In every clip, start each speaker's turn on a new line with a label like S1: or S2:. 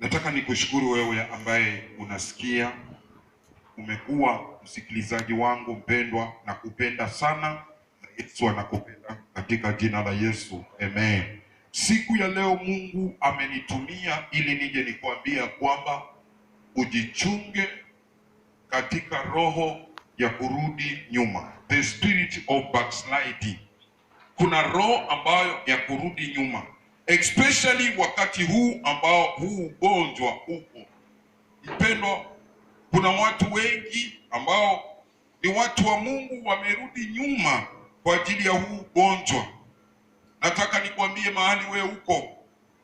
S1: Nataka nikushukuru wewe ambaye unasikia, umekuwa msikilizaji wangu mpendwa, na kupenda sana. Yesu anakupenda katika jina la Yesu. Amen. Siku ya leo Mungu amenitumia ili nije nikwambia kwamba ujichunge katika roho ya kurudi nyuma. The spirit of backsliding. Kuna roho ambayo ya kurudi nyuma. Especially wakati huu ambao huu ugonjwa upo. Mpendwa, kuna watu wengi ambao ni watu wa Mungu wamerudi nyuma kwa ajili ya huu ugonjwa. Nataka nikwambie mahali wewe uko,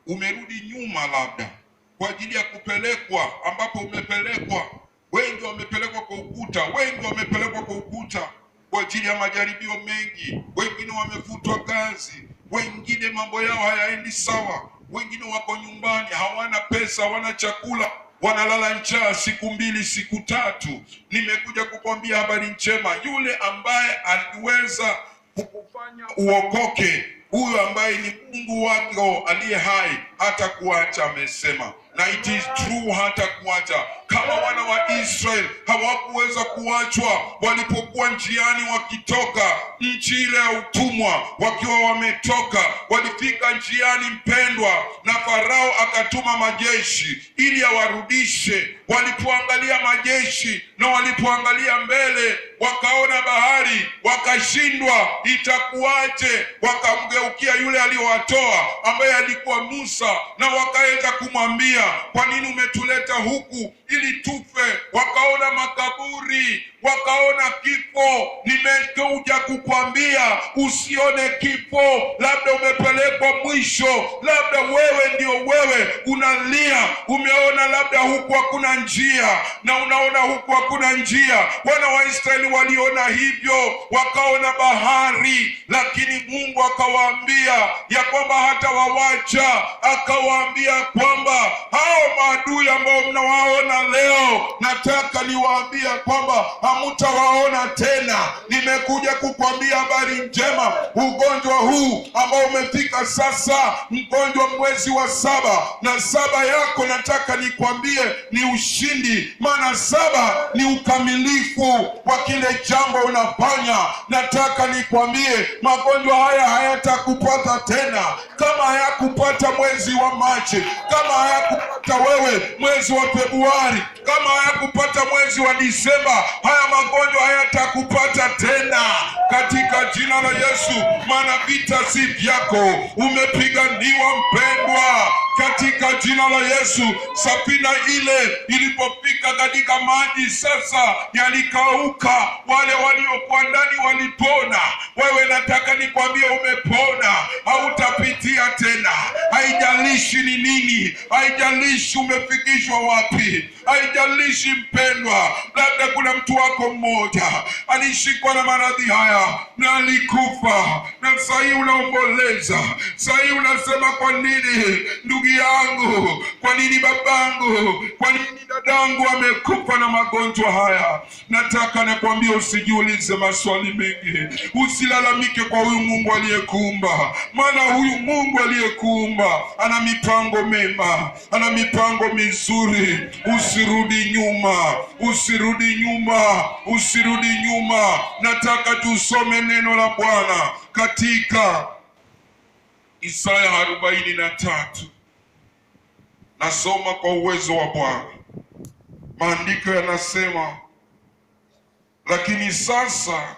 S1: umerudi nyuma labda kwa ajili ya kupelekwa, ambapo umepelekwa. Wengi wamepelekwa kwa ukuta, wengi wamepelekwa kwa ukuta kwa ajili ya majaribio mengi. Wengine wamefutwa kazi, wengine mambo yao hayaendi sawa, wengine wako nyumbani, hawana pesa, hawana chakula, wanalala njaa siku 2 siku 3. Nimekuja kukwambia habari njema. Yule ambaye aliweza kukufanya uokoke, huyo ambaye ni Mungu wako aliye hai, hata kuacha amesema, na it is true, hata kuacha. Kama wana wa Israel hawakuweza kuachwa walipokuwa njiani wakitoka nchi ile ya utumwa, wakiwa wametoka, walifika njiani mpendwa, na Farao akatuma majeshi ili awarudishe. Walipoangalia majeshi na walipoangalia mbele, wakaona bahari, wakashindwa, itakuwaje? Wakamgeukia yule aliyowatoa ambaye alikuwa Musa, na wakaenda kumwambia, kwa nini umetuleta huku ili tufe? Wakaona makaburi, wakaona kifo. Nimekuja kukwambia usione kifo. Labda umepelekwa mwisho, labda wewe ndio wewe unalia, umeona labda huku hakuna njia, na unaona huku hakuna njia. Wana wa Israeli waliona hivyo, wakaona bahari, lakini Mungu akawaambia ya kwamba hata wawacha. Akawaambia kwamba hao maadui ambao mnawaona leo, nataka niwaambia kwamba hamutawaona tena. Nimekuja kukwambia habari njema. Ugonjwa huu ambao umefika sasa, mgonjwa mwezi wa 7, na 7 yako nataka nikwambie ni ushindi, maana 7 ni ukamilifu wa kile jambo unafanya. Nataka nikwambie magonjwa haya hayatakupata tena. Kama hayakupata mwezi wa Machi, kama hayakupata wewe mwezi wa Februari, kama hayakupata mwezi wa Disemba, haya magonjwa hayatakupata tena katika jina la Yesu. Maana vita si vyako, umepiganiwa mpendwa, katika jina la Yesu. Safina ile ilipofika katika maji sasa yalikauka, wale waliokuwa ndani walipona. Wewe nataka nikwambie umepona, hautapitia tena. Haijalishi ni nini, haijalishi umefikishwa wapi, haijalishi mpendwa. Labda kuna mtu wako mmoja alishikwa na maradhi haya na alikufa, na sasa hivi unaomboleza. Sasa hivi unasema, kwa nini ndugu yangu, kwa nini babangu, kwa nini dadangu amekufa na magonjwa haya? Nataka nakwambia usijiulize maswali mengi, usilalamike kwa huyu Mungu aliyekuumba. Maana huyu Mungu aliyekuumba ana mipango mema, ana mipango mizuri. Usirudi nyuma, usirudi nyuma, usirudi nyuma. Nataka tusome neno la Bwana katika Isaya 43. Nasoma kwa uwezo wa Bwana. Maandiko yanasema, lakini sasa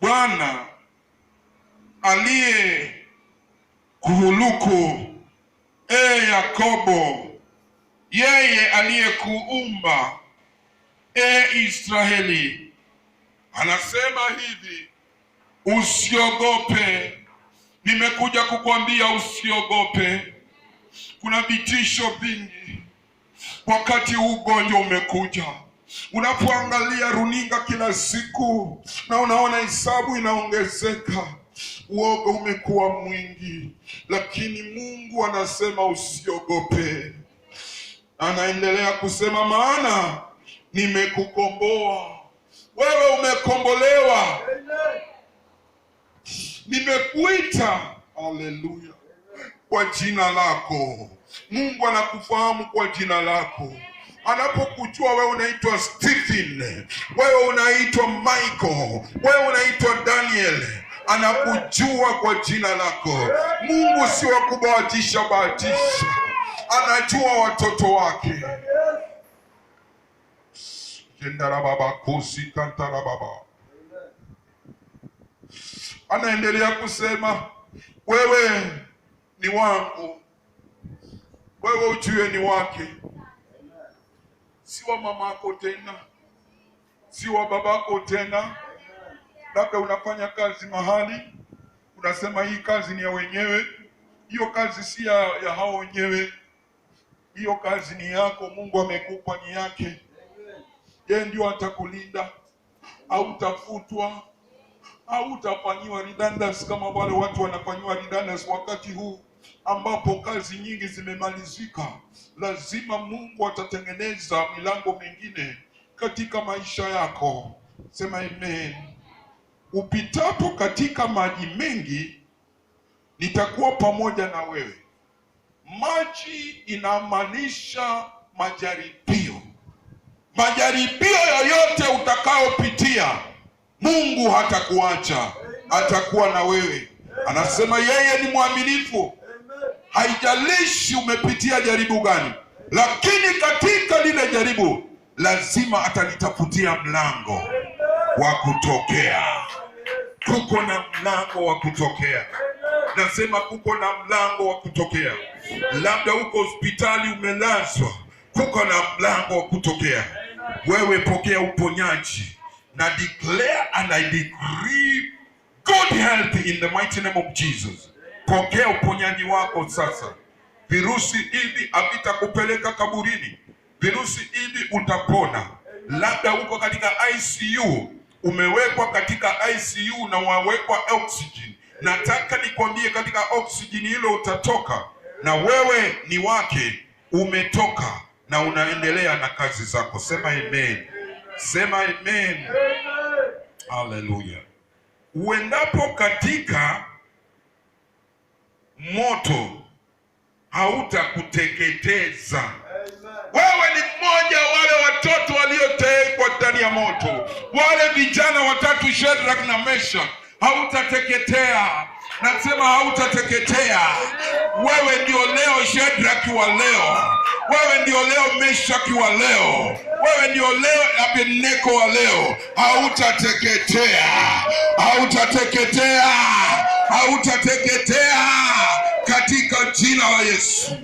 S1: Bwana aliye kuhuluku, Yakobo, yeye aliyekuumba, Israeli, anasema hivi, usiogope. Nimekuja kukwambia usiogope. Kuna vitisho vingi wakati huu ugonjwa umekuja. Unapoangalia runinga kila siku na unaona hesabu inaongezeka, uoga umekuwa mwingi, lakini Mungu anasema usiogope. Anaendelea kusema, maana nimekukomboa. Wewe umekombolewa. Nimekuita, haleluya, kwa jina lako. Mungu anakufahamu kwa jina lako. Anapokujua wewe unaitwa Stephen, wewe unaitwa Michael, wewe unaitwa Daniel, anakujua kwa jina lako. Mungu si wa kubahatisha bahatisha, anajua watoto wake. Anaendelea kusema, wewe ni wangu, wewe ujue ni wake, si wa mamako tena, si wa babako tena. Labda unafanya kazi mahali, unasema hii kazi ni ya wenyewe. Hiyo kazi si ya hao wenyewe, hiyo kazi ni yako. Mungu amekupa, ni yake. Yeye ndio atakulinda. Hautafutwa, hautafanyiwa redundancy kama wale watu wanafanyiwa redundancy wakati huu ambapo kazi nyingi zimemalizika. Lazima Mungu atatengeneza milango mingine katika maisha yako. Sema amen. Upitapo katika maji mengi, nitakuwa pamoja na wewe. Maji inamaanisha majaribio. Majaribio yoyote utakayopitia, Mungu hatakuacha, atakuwa na wewe. Anasema yeye ni mwaminifu. Haijalishi umepitia jaribu gani, lakini katika lile jaribu lazima atalitafutia mlango wa kutokea. Kuko na mlango wa kutokea. Nasema kuko na mlango wa kutokea. Labda uko hospitali umelazwa, kuko na mlango wa kutokea. Wewe pokea uponyaji na declare and I decree good health in the mighty name of Jesus. Pokea uponyaji wako sasa. Virusi hivi havitakupeleka kaburini. Virusi hivi utapona. Labda uko katika ICU, umewekwa katika ICU na wawekwa oxygen. Nataka nikwambie katika oxygen hilo utatoka, na wewe ni wake, umetoka na unaendelea na kazi zako. Sema amen. Sema amen. Hallelujah. Uendapo katika moto, hautakuteketeza. Wewe ni mmoja wale watoto waliotekwa ndani ya moto, wale vijana watatu, Shadrach na Meshach. Hautateketea. Nasema hautateketea. Wewe ndio leo Shadrach wa leo, wewe ndio leo Meshach wa leo, wewe ndio leo Abednego wa leo. Hautateketea, hautateketea, hautateketea katika jina la Yesu.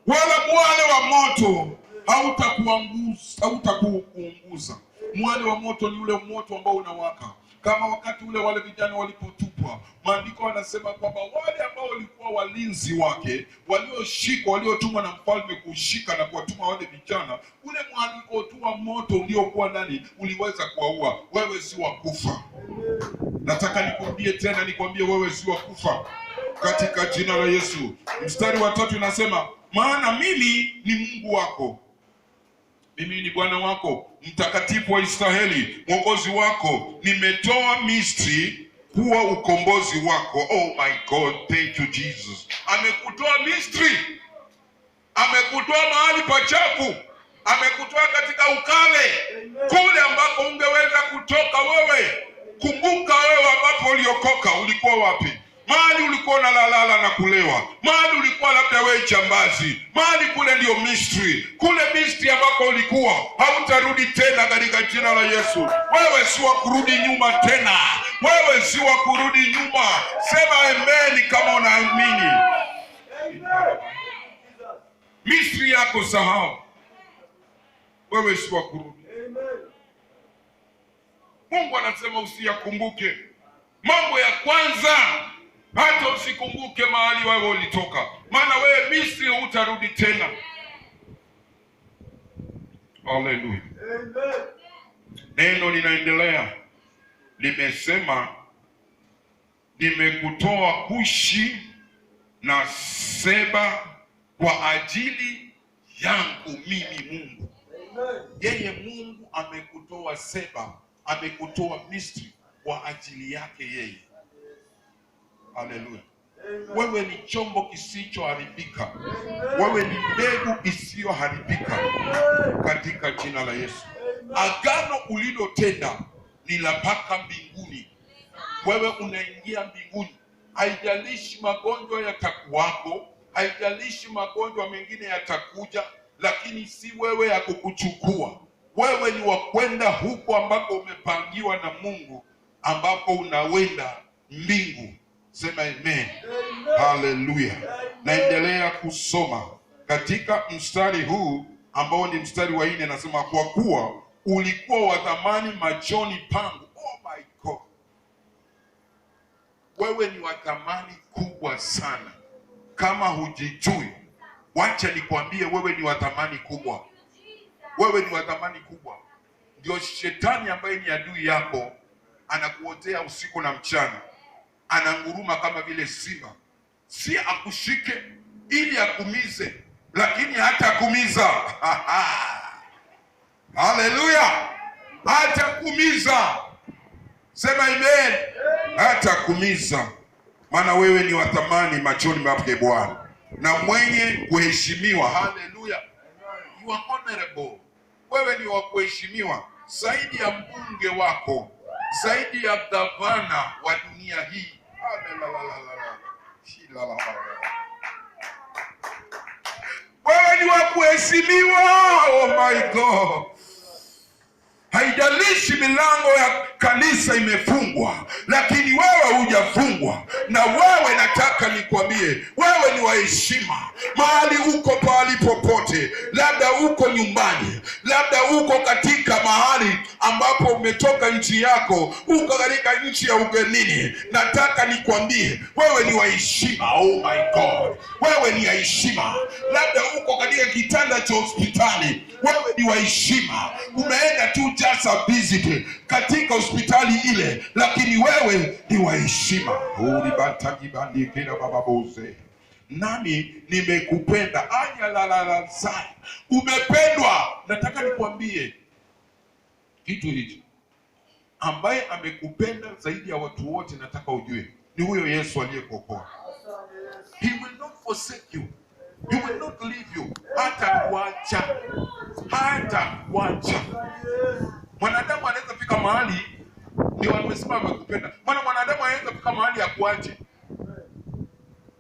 S1: Wala mwale wa moto hautakuunguza. Mwale wa moto ni ule moto ambao unawaka, kama wakati ule wale vijana walipotupwa. Maandiko wanasema kwamba wale ambao walikuwa walinzi wake, walioshikwa, waliotumwa na mfalme kushika na kuwatuma wale vijana, ule mwaliko tu wa moto uliokuwa ndani uliweza kuwaua. Wewe si wa kufa. Nataka nikwambie tena, nikwambie wewe si wa kufa katika jina la Yesu. Mstari wa 3 unasema, maana mimi ni Mungu wako, mimi ni Bwana wako, mtakatifu wa Israeli, mwokozi wako. Nimetoa Misri kuwa ukombozi wako. Oh my God, thank you Jesus. Amekutoa Misri, amekutoa mahali pachafu, amekutoa katika ukale, kule ambako ungeweza kutoka wewe. Kumbuka wewe ambapo uliokoka, ulikuwa wapi? Mahali ulikuwa unalalala na kulewa, mahali ulikuwa labda wewe jambazi, mahali kule ndio Misri. Kule Misri ambako ulikuwa, hautarudi tena katika jina la Yesu. Wewe si wa kurudi nyuma tena, wewe si wa kurudi nyuma. Sema amen kama unaamini. Misri yako sahau, wewe si wa kurudi. Mungu anasema usiyakumbuke mambo ya kwanza, hata usikumbuke mahali wewe ulitoka, maana wewe Misri hutarudi tena. Hallelujah. Amen. Neno linaendelea, limesema nimekutoa Kushi na Seba kwa ajili yangu mimi Mungu. Amen. Yeye Mungu amekutoa Seba, amekutoa Misri kwa ajili yake yeye. Haleluya. Wewe ni chombo kisichoharibika. Wewe ni mbegu isiyoharibika katika jina la Yesu. Agano ulilotenda ni la mpaka mbinguni. Wewe unaingia mbinguni. Haijalishi magonjwa yatakuwako, haijalishi magonjwa mengine yatakuja, lakini si wewe ya kukuchukua. Wewe ni wa kwenda huko ambako umepangiwa na Mungu, ambako unawenda mbingu. Sema amen. Haleluya. Naendelea kusoma katika mstari huu ambao ni mstari wa 4, anasema kwa kuwa ulikuwa wa thamani machoni pangu. Oh my God. Wewe ni wa thamani kubwa sana. Kama hujijui, wacha nikwambie, wewe ni wa thamani kubwa. Wewe ni wa thamani kubwa. Ndio shetani ambaye ni adui yako anakuotea usiku na mchana, ananguruma kama vile simba, si akushike ili akumize, lakini hata kumiza. Haleluya, hata kumiza. Sema amen. Hata kumiza, maana wewe ni wa thamani machoni mwake Bwana na mwenye kuheshimiwa. Haleluya, you are honorable. Wewe ni wa kuheshimiwa zaidi ya mbunge wako, zaidi ya gavana wa dunia hii. Wewe ni wa kuheshimiwa. Oh my God. Haijalishi milango ya kanisa imefungwa, lakini wewe hujafungwa. Na wewe nataka nikwambie, wewe ni wa heshima. Mahali uko, pahali popote, labda uko nyumbani, labda uko katika mahali ambapo umetoka nchi yako, uko katika nchi ya ugenini, nataka nikwambie, wewe ni wa heshima. Oh my God. Wewe ni wa heshima. Labda uko katika kitanda cha hospitali, wewe ni wa heshima. Umeenda tu just a visit katika hospitali ile, lakini wewe ni wa heshima. Nami nimekupenda. Zai. Umependwa. Nataka nikwambie kitu hicho. Ambaye amekupenda zaidi ya watu wote, nataka ujue, ni huyo Yesu aliyekuokoa. He will not forsake you. He will not leave you. Hata kuacha. Mwanadamu anaweza fika mahali, ndio amesema amekupenda. Mwanadamu anaweza fika mahali ya kuache.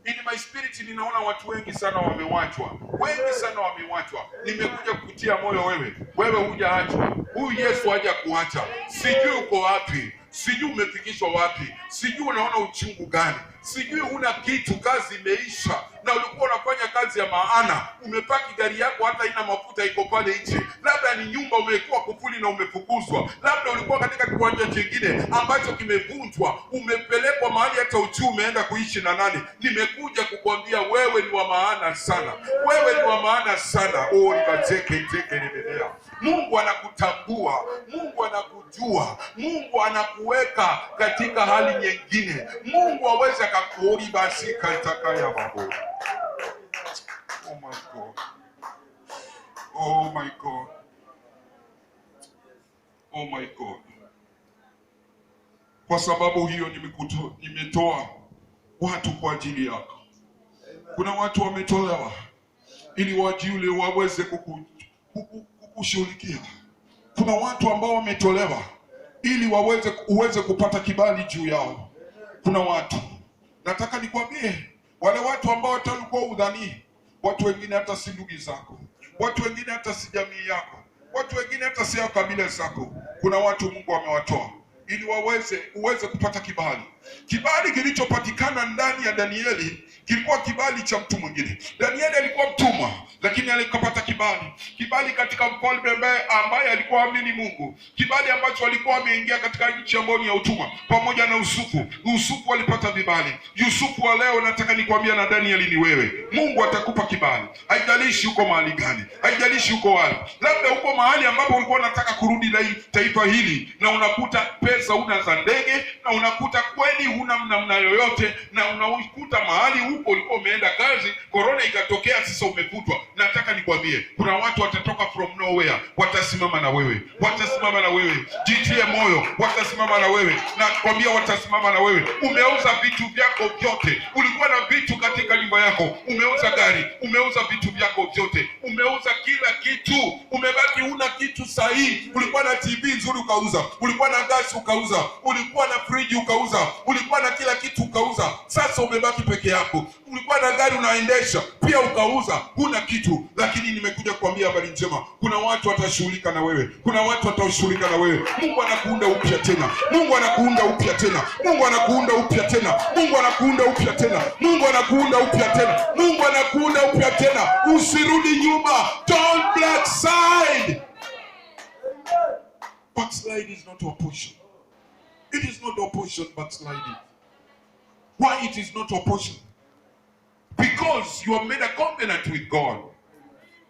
S1: In my spirit ninaona watu wengi sana wamewachwa. Nimekuja kukutia moyo wewe. Wewe hujaachwa. Huyu Yesu haja kuacha. Sijui uko wapi. Sijui umefikishwa wapi. Sijui unaona uchungu gani. Sijui una kitu, kazi imeisha na ulikuwa unafanya kazi ya maana, umepaki gari yako hata ina mafuta, iko pale nje. Labda ni nyumba umekuwa kufuli na umefukuzwa. Labda ulikuwa katika kiwanja kingine ambacho kimevunjwa, umepelekwa mahali hata uchumi umeenda kuishi na nani. Nimekuja kukwambia wewe ni wa maana sana. Wewe ni wa maana sana. Oh, nikacheke nimebea. Mungu anakutambua, Mungu anakujua, Mungu anakuweka katika hali nyingine. Mungu aweze akakuori basi katika ya babo. Oh my God. Oh my God. Oh my God. Kwa sababu hiyo nimetoa watu kwa ajili yako. Kuna watu wametolewa ili wajiule waweze kukushughulikia. Kuna watu ambao wametolewa ili uweze kupata kibali juu yao. Kuna watu, nataka nikwambie, wale watu ambao walikuwa udhani, watu wengine hata si ndugu zako, watu wengine hata si jamii yako, watu wengine hata si kabila zako. Kuna watu Mungu amewatoa ili uweze kupata kibali. Kibali kilichopatikana ndani ya Danieli kilikuwa kibali cha mtu mwingine. Danieli alikuwa mtumwa, lakini alikapata kibali. Kibali katika mfalme ambaye alikuwa amini Mungu. Kibali ambacho alikuwa ameingia katika nchi ambayo ni ya utumwa pamoja na Yusufu. Yusufu alipata vibali. Yusufu wa leo nataka nikwambia na Danieli ni wewe. Mungu atakupa kibali. Haijalishi uko mahali gani. Haijalishi uko wapi. Labda uko mahali ambapo ulikuwa unataka kurudi na taifa hili na unakuta pesa una za ndege, na unakuta kweli huna namna yoyote, na unakuta mahali huko ulikuwa umeenda kazi, korona ikatokea, sasa umefutwa. nataka nikwambie, kuna watu watatoka from nowhere, watasimama na wewe, watasimama na wewe. Jitie moyo, watasimama na wewe, nakwambia watasimama na wewe. Umeuza vitu vyako vyote, ulikuwa na vitu katika nyumba yako, umeuza gari, umeuza vitu vyako vyote, umeuza kila kitu, umebaki una kitu sahihi. Ulikuwa na TV nzuri ukauza, ulikuwa na gasi ukauza, ulikuwa na friji ukauza, ulikuwa na kila kitu ukauza. Sasa umebaki peke yako. Ulikuwa na gari unaendesha pia ukauza, huna kitu. Lakini nimekuja kuambia habari njema, kuna watu watashughulika na wewe, kuna watu watashughulika na wewe. Mungu anakuunda upya tena, Mungu anakuunda upya tena, Mungu anakuunda upya tena, Mungu anakuunda upya tena, Mungu anakuunda upya tena, Mungu anakuunda upya tena. Usirudi nyuma, don't backslide. Backslide is not our portion. It is not our portion, backsliding. Why it is not our portion? Because you have made a covenant with God.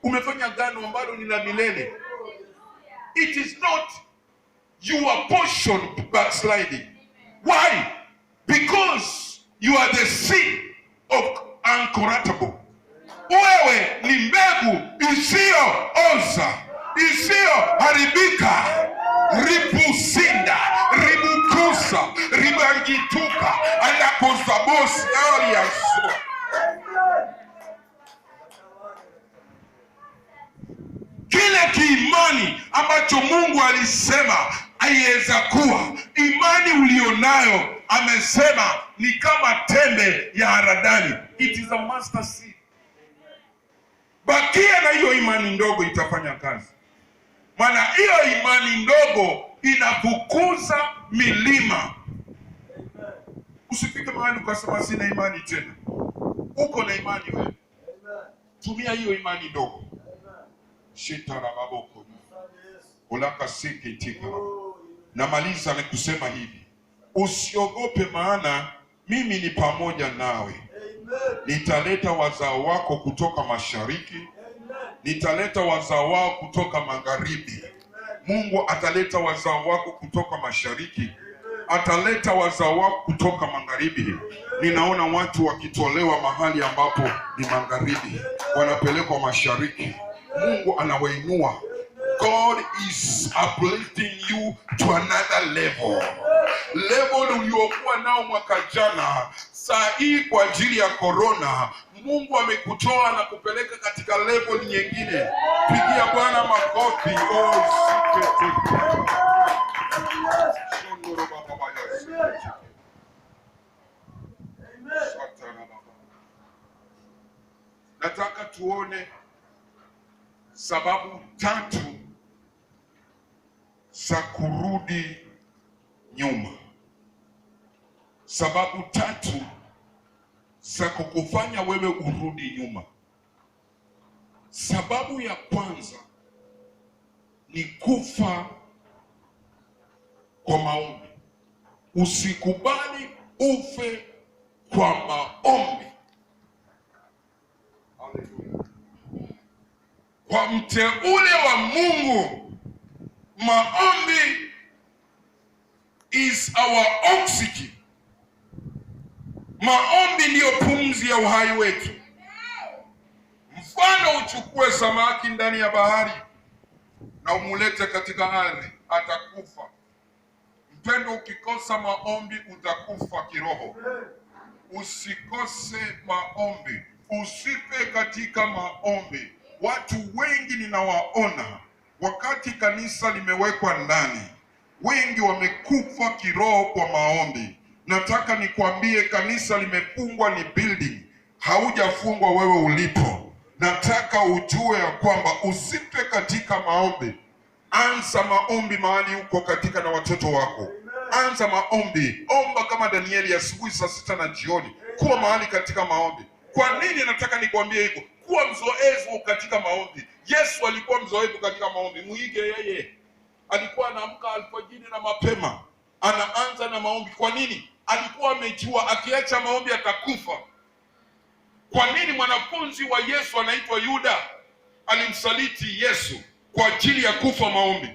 S1: Umefanya agano ambalo ni la milele. It is not your portion backsliding. Why? Because you are the seed of uncorruptible. Wewe ni mbegu isiyooza, isiyoharibika, ribusinda, ribukusa, ribangituka, alakosabosi aliaso. Kile kiimani ambacho Mungu alisema aiweza kuwa, imani ulionayo amesema ni kama tembe ya haradali. It is a master seed. Bakia na hiyo imani ndogo, itafanya kazi. Maana hiyo imani ndogo inafukuza milima. Usifike mahali ukasema sina imani tena. Uko na imani wewe. Tumia hiyo imani ndogo. Shitara baboko. Ulaka siki tika. Namaliza na kusema hivi. Usiogope, maana mimi ni pamoja nawe. Nitaleta wazao wako kutoka mashariki, nitaleta wazao wao kutoka magharibi. Mungu ataleta wazao wako kutoka mashariki, ataleta wazao wako kutoka magharibi. Ninaona watu wakitolewa mahali ambapo ni magharibi, wanapelekwa mashariki. Mungu anawainua. God is uplifting you to another level. Level uliokuwa nao mwaka jana, saa hii kwa ajili ya corona, Mungu amekutoa na kupeleka katika level nyingine. Pigia Bwana makofi. Nataka tuone sababu 3 za kurudi nyuma. Sababu 3 za kukufanya wewe urudi nyuma. Sababu ya kwanza ni kufa kwa maombi. Usikubali ufe kwa maombi. Haleluya. Kwa mteule wa Mungu, maombi is our oxygen. Maombi ndiyo pumzi ya uhai wetu. Mfano, uchukue samaki ndani ya bahari na umulete katika ardhi, atakufa. Mpendo, ukikosa maombi utakufa kiroho. Usikose maombi, usife katika maombi. Watu wengi ninawaona wakati kanisa limewekwa ndani, wengi wamekufa kiroho kwa maombi. Nataka nikwambie, kanisa limefungwa ni building, haujafungwa wewe ulipo. Nataka ujue ya kwamba usife katika maombi. Anza maombi mahali uko katika na watoto wako. Anza maombi, omba kama Danieli asubuhi, saa 6 na jioni. Kuwa mahali katika maombi. Kwa nini nataka nikwambie hivyo? Kuwa mzoefu katika maombi. Yesu alikuwa mzoefu katika maombi. Muige yeye. Alikuwa anaamka alfajiri na mapema, anaanza na maombi. Kwa nini? Alikuwa amejua akiacha maombi atakufa. Kwa nini mwanafunzi wa Yesu anaitwa Yuda alimsaliti Yesu? Kwa ajili ya kufa maombi.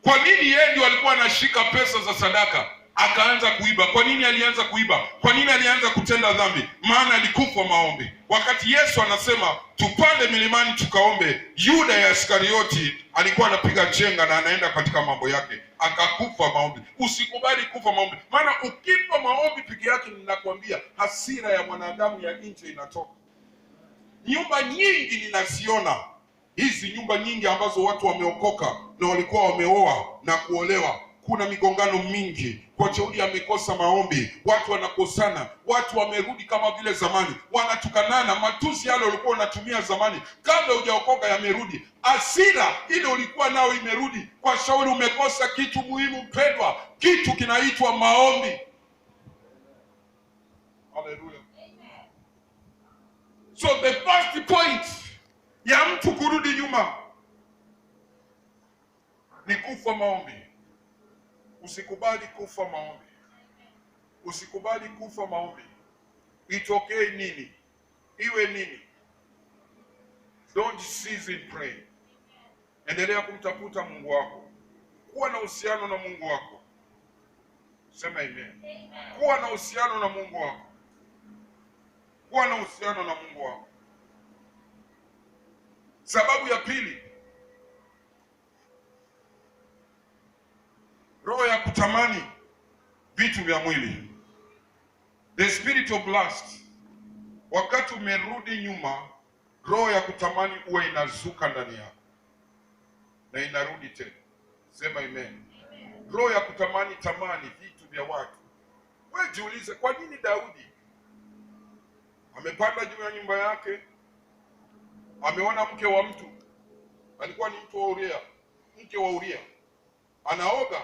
S1: Kwa nini yeye ndio alikuwa anashika pesa za sadaka? akaanza kuiba. Kwa nini alianza kuiba? Kwa nini alianza kutenda dhambi? Maana alikufa maombi. Wakati Yesu anasema tupande milimani tukaombe, Yuda ya Iskarioti alikuwa anapiga chenga na anaenda katika mambo yake, akakufa maombi. Usikubali kufa maombi, maana ukifa maombi peke yake, ninakwambia hasira ya mwanadamu ya nje inatoka. Nyumba nyingi ninaziona hizi, nyumba nyingi ambazo watu wameokoka na walikuwa wameoa na kuolewa, kuna migongano mingi kwa shauri amekosa maombi. Watu wanakosana, watu wamerudi kama vile zamani, wanatukanana. Matusi yale ulikuwa unatumia zamani kabla hujaokoka yamerudi. Hasira ile ulikuwa nao imerudi kwa shauri umekosa kitu muhimu mpendwa, kitu kinaitwa maombi. Haleluya. So the first point ya mtu kurudi nyuma ni kufa maombi. Usikubali kufa maombi. Usikubali kufa maombi. Itokee nini, iwe nini, don't cease in praying. Endelea kumtafuta Mungu wako. Kuwa na uhusiano na Mungu wako. Sema amen. Kuwa na uhusiano na Mungu wako. Kuwa na uhusiano na Mungu wako. Sababu ya pili, roho ya kutamani vitu vya mwili. The spirit of lust. Wakati umerudi nyuma, roho ya kutamani huwa inazuka ndani yako na inarudi tena. Sema amen. Roho ya kutamani vitu vya watu. Wewe jiulize, kwa nini Daudi amepanda juu ya nyumba yake, ameona mke wa mtu, alikuwa ni mtu wa Uria, mke wa Uria, anaoga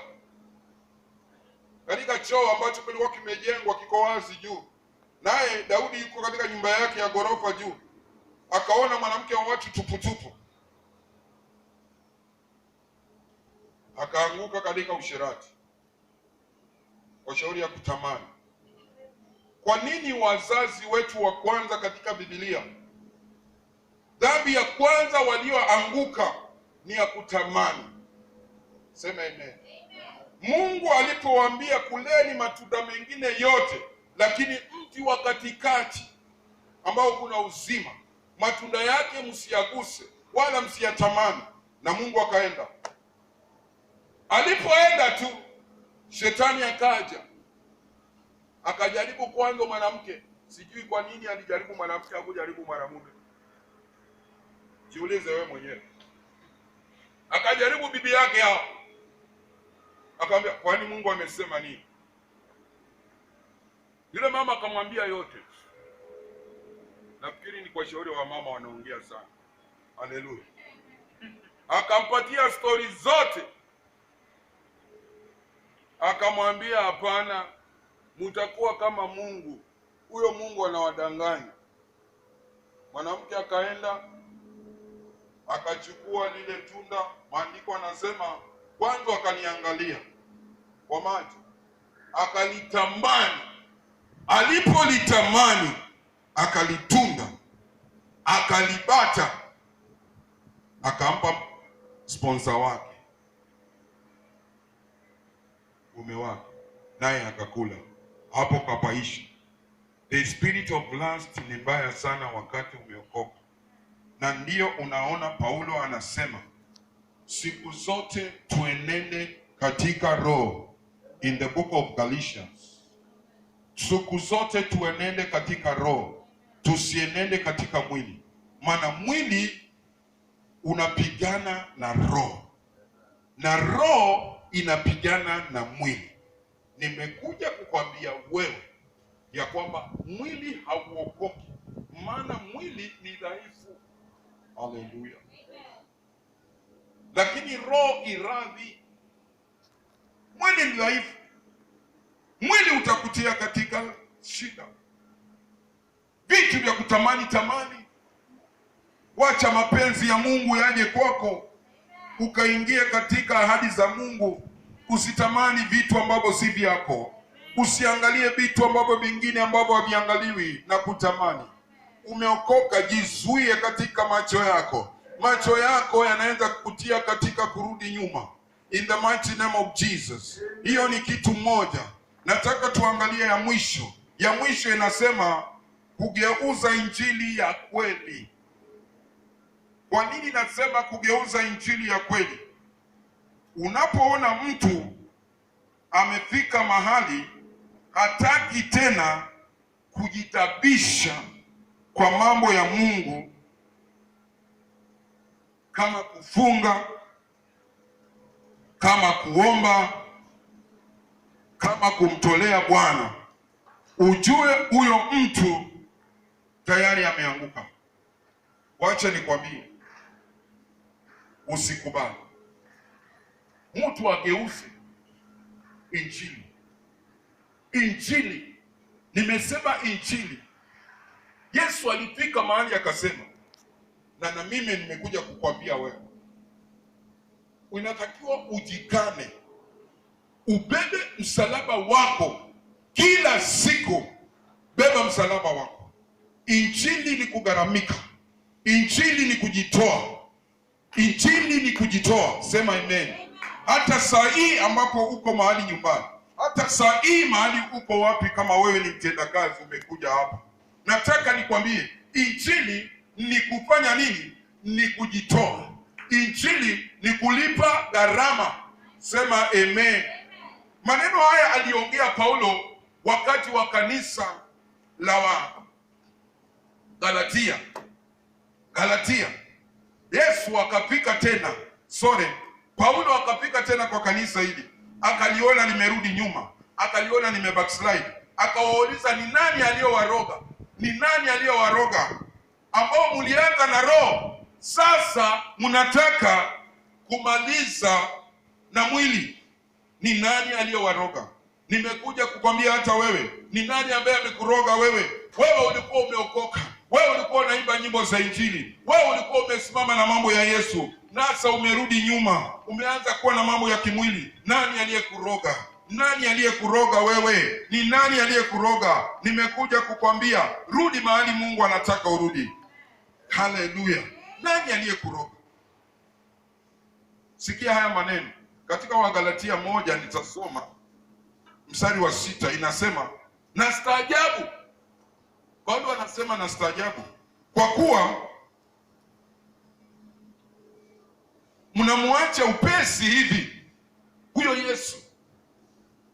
S1: katika choo ambacho kilikuwa kimejengwa kiko wazi juu, naye Daudi yuko katika nyumba yake ya ghorofa juu, akaona mwanamke wa watu tuputupu, akaanguka katika usherati kwa shauri ya kutamani. Kwa nini wazazi wetu wa kwanza katika Biblia, dhambi ya kwanza walioanguka ni ya kutamani? Sema amen. Mungu alipowaambia kuleni matunda mengine yote, lakini mti wa katikati ambao kuna uzima, matunda yake msiyaguse wala msiyatamani. Na Mungu akaenda. Alipoenda tu, shetani akaja, akajaribu kwanza mwanamke. Sijui kwa nini alijaribu mwanamke, hakujaribu mwanamume. Jiulize wewe mwenyewe. Akajaribu bibi yake hao, akamwambia kwani Mungu amesema nini? Yule mama akamwambia yote. Nafikiri ni kwa shauri wa mama wanaongea sana. Haleluya. Akampatia stori zote, akamwambia hapana, mtakuwa kama Mungu. Huyo Mungu anawadanganya. Mwanamke akaenda akachukua lile tunda. Maandiko anasema kwanza akaliangalia kwa macho, akalitamani. Alipolitamani akalitunda, akalibata, akampa sponsor wake, mume wake, naye akakula. Hapo kapaishi. The spirit of lust ni mbaya sana wakati umeokoka, na ndio unaona Paulo anasema siku zote tuenende katika roho. In the book of Galatians, siku zote tuenende katika roho, tusienende katika mwili. Maana mwili unapigana na roho na roho inapigana na mwili. Nimekuja kukwambia wewe ya kwamba mwili hauokoki, maana mwili ni dhaifu. Haleluya. Lakini roho iradhi. Mwili ni dhaifu, mwili utakutia katika shida. Vitu vya kutamani tamani. Wacha mapenzi ya Mungu yaje kwako, ukaingia katika ahadi za Mungu. Usitamani vitu ambavyo si vyako. Usiangalie vitu ambavyo vingine ambavyo haviangaliwi na kutamani. Umeokoka, jizuie katika macho yako. Macho yako yanaweza kukutia katika kurudi nyuma. In the mighty name of Jesus. Hiyo ni kitu moja. Nataka tuangalie ya mwisho. Ya mwisho inasema kugeuza injili ya kweli. Kwa nini nasema kugeuza injili ya kweli? Unapoona mtu amefika mahali hataki tena kujitabisha kwa mambo ya Mungu, kama kufunga, kama kuomba, kama kumtolea Bwana, ujue huyo mtu tayari ameanguka. Wacha nikwambie, usikubali mtu ageuze injili. Injili, nimesema injili. Yesu alifika mahali akasema, na mimi nimekuja kukwambia wewe, unatakiwa ujikane, ubebe msalaba wako kila siku. Beba msalaba wako. Injili ni kugharamika, injili ni kujitoa, injili ni kujitoa. Sema amen. Hata saa hii ambapo uko mahali nyumbani, hata saa hii mahali uko wapi, kama wewe ni mtendakazi umekuja hapa, nataka nikwambie injili ni kufanya nini? Ni kujitoa. Injili ni kulipa gharama. Sema amen. Maneno haya aliongea Paulo wakati wa kanisa la Galatia. Yesu akapika tena, Paulo akapika tena kwa kanisa hili, akaliona limerudi nyuma, akaliona backslide, akawauliza ni nani aliyowaroga? Ni nani aliyowaroga? Ambao mulianza na roho, sasa mnataka kumaliza na mwili. Ni nani aliyowaroga? Nimekuja kukwambia hata wewe, ni nani ambaye amekuroga wewe? Wewe ulikuwa umeokoka, wewe ulikuwa unaimba nyimbo za injili, wewe ulikuwa umesimama na mambo ya Yesu, sasa umerudi nyuma, umeanza kuwa na mambo ya kimwili. Nani aliyekuroga? Nani aliyekuroga wewe? Ni nani aliyekuroga? Nimekuja kukwambia, rudi mahali Mungu anataka urudi. Haleluya. Nani aliyekuroga? Sikia haya maneno katika Wagalatia 1, nitasoma mstari wa 6, inasema, na staajabu. Paulo anasema na staajabu, kwa kuwa mnamuacha upesi hivi huyo Yesu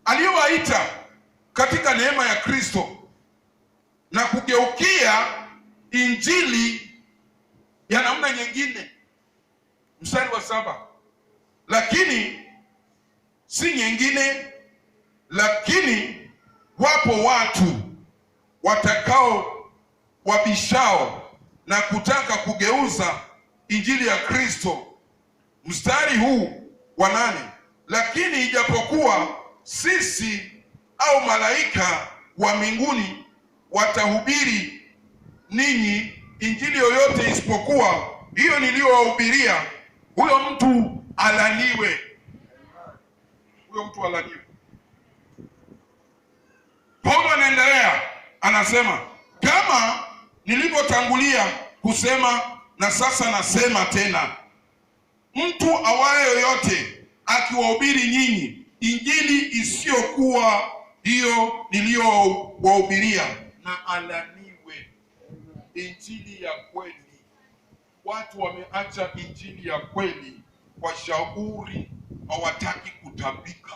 S1: aliyowaita katika neema ya Kristo na kugeukia injili ya namna nyingine. Mstari wa 7, lakini si nyingine, lakini wapo watu watakao wabishao na kutaka kugeuza injili ya Kristo. Mstari huu wa 8, lakini ijapokuwa sisi au malaika wa mbinguni watahubiri ninyi injili yoyote isipokuwa hiyo niliyowahubiria, huyo mtu alaniwe. Huyo mtu alaniwe. Paulo anaendelea, anasema, kama nilivyotangulia kusema na sasa nasema tena, mtu awaye yoyote akiwahubiri nyinyi injili isiyokuwa hiyo niliyowahubiria, na alaniwe. Injili ya kweli. Watu wameacha injili ya kweli kwa shauri, hawataki kutabika,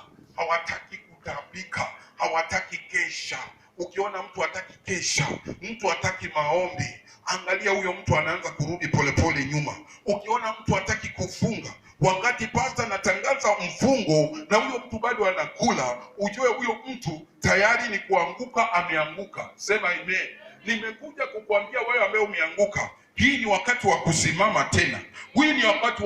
S1: hawataki kesha. Ukiona mtu hataki kesha, mtu hataki maombi, angalia huyo mtu anaanza kurudi polepole nyuma. Ukiona mtu hataki kufunga, wakati pasta anatangaza mfungo na huyo mtu bado anakula, ujue huyo mtu tayari ni kuanguka, ameanguka. Sema amen. Nimekuja kukuambia wewe ambaye umeanguka, hii ni wakati wa kusimama tena. Hii ni wakati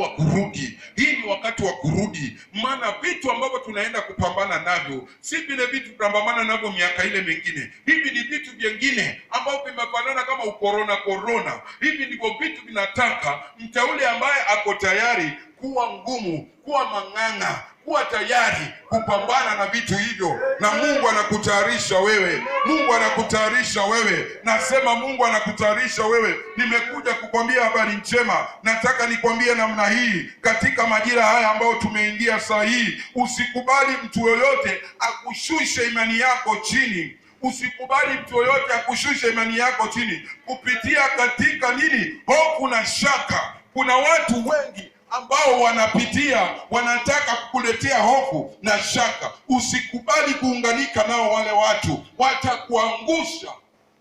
S1: wa kurudi. Maana vitu ambavyo tunaenda kupambana navyo si vile vitu tunapambana navyo miaka ile mingine. Hivi ni vitu vingine ambavyo vimefanana kama ukorona. Hivi ndivyo vitu vinataka mteule ambaye ako tayari kuwa ngumu, kuwa mang'ang'a, kuwa tayari kupambana na vitu hivyo. Na Mungu anakutayarisha wewe, Mungu anakutayarisha wewe. Nasema Mungu anakutayarisha wewe. Nimekuja kukwambia habari njema. Nataka nikwambie namna hii, katika majira haya ambayo tumeingia saa hii, usikubali mtu yoyote akushushe imani yako chini. Usikubali mtu yoyote akushushe imani yako chini kupitia katika nini? Hofu na shaka. Kuna watu wengi ambao wanataka kukuletea hofu na shaka. Usikubali kuunganika nao. Wale watu watakuangusha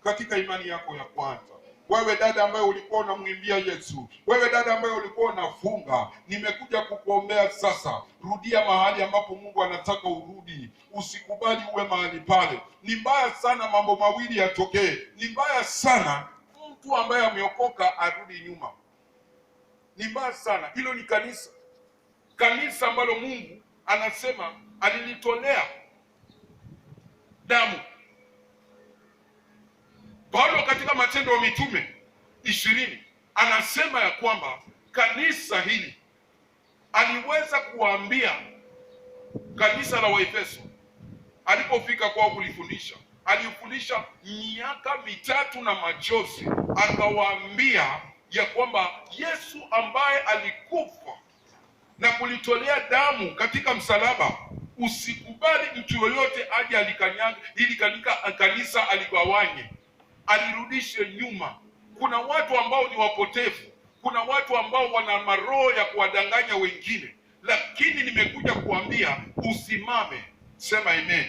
S1: katika imani yako ya kwanza. Wewe dada ambaye ulikuwa unamwimbia Yesu, wewe dada ambaye ulikuwa unafunga, nimekuja kukuombea sasa. Rudia mahali ambapo Mungu anataka urudi. Usikubali uwe mahali pale. Ni mbaya sana mambo mawili yatokee. Ni mbaya sana mtu ambaye ameokoka arudi nyuma. Ni mbaya sana. Hilo ni kanisa ambalo Mungu anasema alilitolea damu. Paulo katika Matendo ya Mitume 20 anasema ya kwamba kanisa hili aliweza kuwaambia kanisa la Waefeso alipofika kwao kulifundisha. Alifundisha miaka 3 na machozi, akawaambia ya kwamba Yesu ambaye alikufa na kulitolea damu katika msalaba, usikubali mtu yoyote aje alikanyaga ili kanisa aligawanye, alirudishe nyuma. Kuna watu ambao ni wapotevu, kuna watu ambao wana maroho ya kuwadanganya wengine, lakini nimekuja kuambia usimame. Sema amen.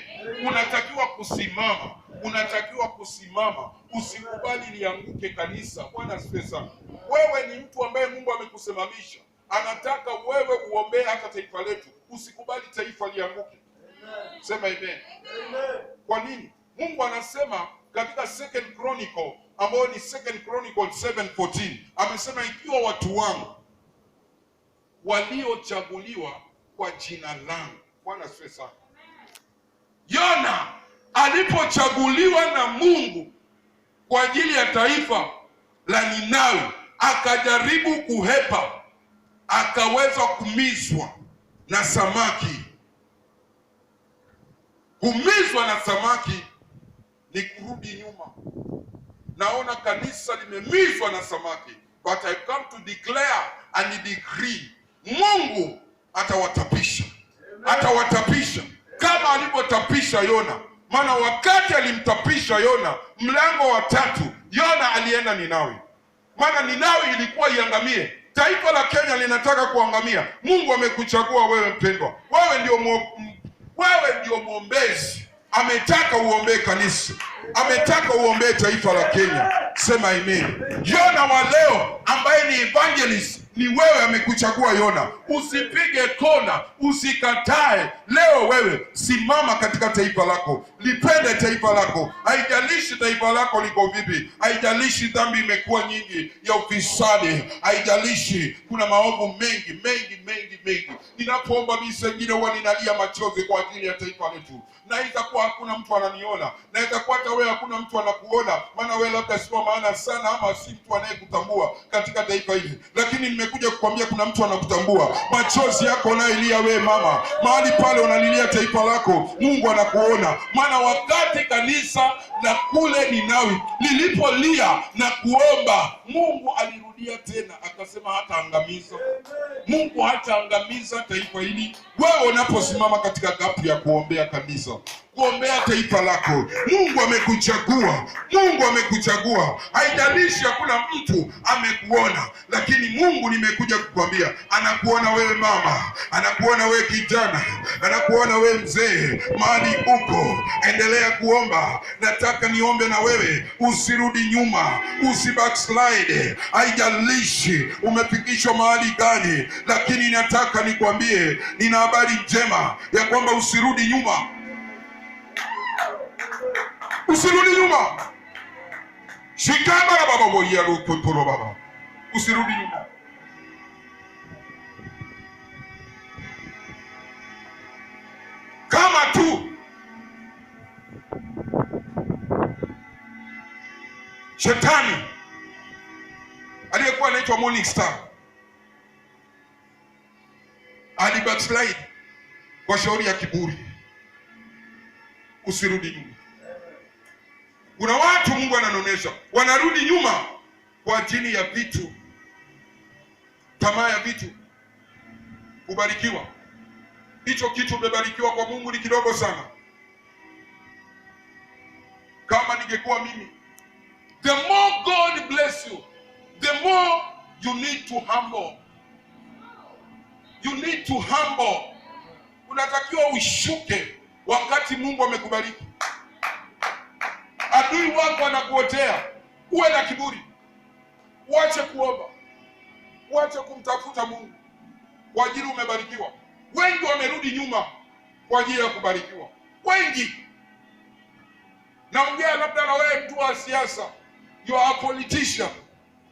S1: Unatakiwa kusimama, unatakiwa kusimama. Usikubali lianguke kanisa. Bwana asifiwe sana. Wewe ni mtu ambaye Mungu amekusimamisha, anataka wewe uombee hata taifa letu. Usikubali taifa lianguke. Sema amen. Kwa nini? Mungu anasema katika 2 Chronicle, ambayo ni 2 Chronicle 7:14, amesema ikiwa watu wangu waliochaguliwa kwa jina langu. Bwana asifiwe sana. Yona alipochaguliwa na Mungu kwa ajili ya taifa la Ninawi, akajaribu kuhepa, akaweza kumizwa na samaki. Kumizwa na samaki ni kurudi nyuma. Naona kanisa limemizwa na samaki, but I come to declare and decree, Mungu atawatapisha. Atawatapisha kama alivyotapisha Yona. Maana wakati alimtapisha Yona, mlango wa 3, Yona alienda Ninawi. Maana Ninawi ilikuwa iangamie. Taifa la Kenya linataka kuangamia. Mungu amekuchagua wewe mpendwa. Wewe ndio mwombezi. Ametaka uombee kanisa, ametaka uombee taifa la Kenya. Sema amen. Yona wa leo ambaye ni evangelist, ni wewe amekuchagua Yona. Usipige kona, usikatae. Leo wewe simama katika taifa lako, lipende taifa lako. Haijalishi taifa lako liko vipi, haijalishi dhambi imekuwa nyingi ya ufisadi, haijalishi kuna maovu mengi. Ninapoomba misa nyingine huwa ninalia machozi kwa ajili ya taifa letu. Na itakuwa hakuna mtu ananiona, na itakuwa hata wewe hakuna mtu anakuona, maana wewe labda sio maana sana, ama si mtu anayekutambua katika taifa hili. Lakini nimekuja kukwambia kuna mtu anakutambua. Machozi yako unayolia wewe mama, mahali pale unalilia taifa lako, Mungu anakuona. Maana wakati kanisa la kule Ninawi lilipolia na kuomba, Mungu alirudia tena akasema hataangamiza. Mungu hataangamiza taifa hili. Wewe unaposimama katika gapu ya kuombea kanisa, kuombea taifa lako, Mungu amekuchagua. Mungu amekuchagua. Haijalishi hakuna mtu amekuona, lakini Mungu nimekuja kukwambia anakuona wewe mama, anakuona wewe kijana, anakuona wewe mzee. Mahali uko, endelea kuomba. Nataka niombe na wewe, usirudi nyuma, usibackslide. Haijalishi umefikishwa mahali gani, lakini nataka nikwambie, nina habari njema ya kwamba usirudi nyuma. Usirudi nyuma. Shikama baba moya rutotoro baba. Usirudi nyuma. Kama tu Shetani aliyekuwa anaitwa Morning Star
S2: alibackslide kwa shauri ya kiburi. Usirudi nyuma. Kuna watu Mungu ananonesha wanarudi nyuma kwa ajili ya vitu, tamaa ya vitu, kubarikiwa. Hicho kitu umebarikiwa kwa Mungu ni kidogo sana. Kama ningekuwa mimi, the more God bless you, the more you need to humble. You need to humble. Unatakiwa ushuke wakati Mungu amekubariki. Adui wako anakuotea, uwe na kiburi. Uache kuomba, uache kumtafuta Mungu kwa ajili umebarikiwa. Wengi wamerudi nyuma kwa ajili ya kubarikiwa. Wengi. Naongea labda na wewe mtu wa siasa, you are a politician.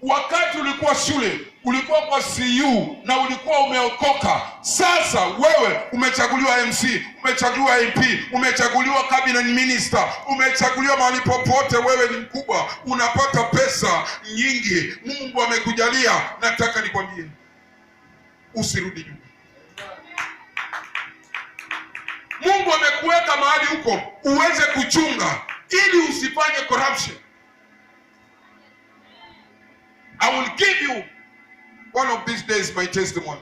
S2: Wakati ulikuwa shule, ulikuwa kwa CU na ulikuwa umeokoka. Sasa wewe umechaguliwa MC, umechaguliwa MP, umechaguliwa cabinet minister, umechaguliwa mahali popote, wewe ni mkubwa, unapata pesa nyingi. Mungu amekujalia. Nataka nikwambie, usirudi nyuma. Mungu amekuweka mahali huko uweze kuchunga ili usifanye corruption. I will give you one of these days my testimony.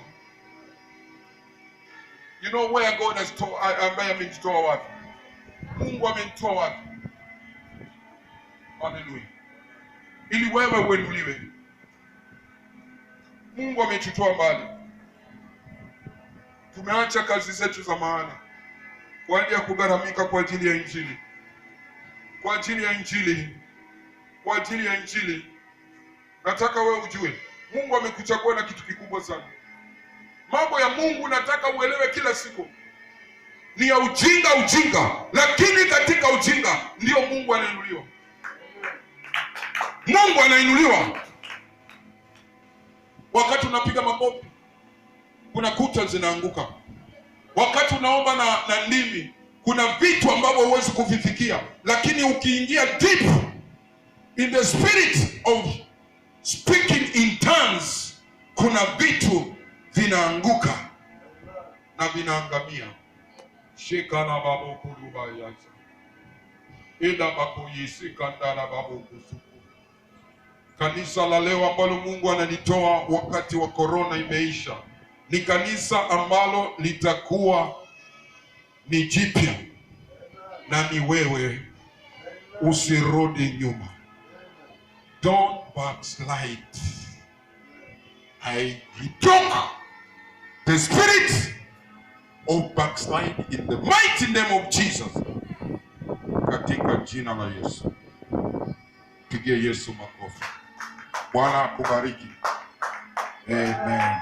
S2: You know where God has told, ambaye amenitoa wapi? Mungu amenitoa wapi? Hallelujah. Ili wewe uinuliwe. Mungu ametutoa mbali. Tumeacha kazi zetu za maana kwa ajili ya kugharamika kwa ajili ya Injili. Kwa ajili ya Injili. Kwa ajili ya Injili. Nataka wewe ujue, Mungu amekuchagua na kitu kikubwa sana. Mambo ya Mungu nataka uelewe kila siku ni ya ujinga, lakini katika ujinga ndio Mungu anainuliwa. Mungu anainuliwa. Wakati unapiga makofi, kuna kuta zinaanguka. Wakati unaomba na ndimi, kuna vitu ambavyo huwezi kuvifikia, lakini ukiingia deep in the spirit of speaking in tongues, kuna vitu vinaanguka na vinaangamia. Shekana babo kuruba yaza. Ila bako yisika ndara babo kusuku. Kanisa la leo ambalo Mungu ananitoa wakati wa corona imeisha, ni kanisa ambalo litakuwa ni jipya, na ni wewe usirudi nyuma. Don't backslide. I rebuke the spirit of backslide in the mighty name of Jesus. Katika jina la Yesu. Pigie Yesu makofi. Bwana akubariki. Amen.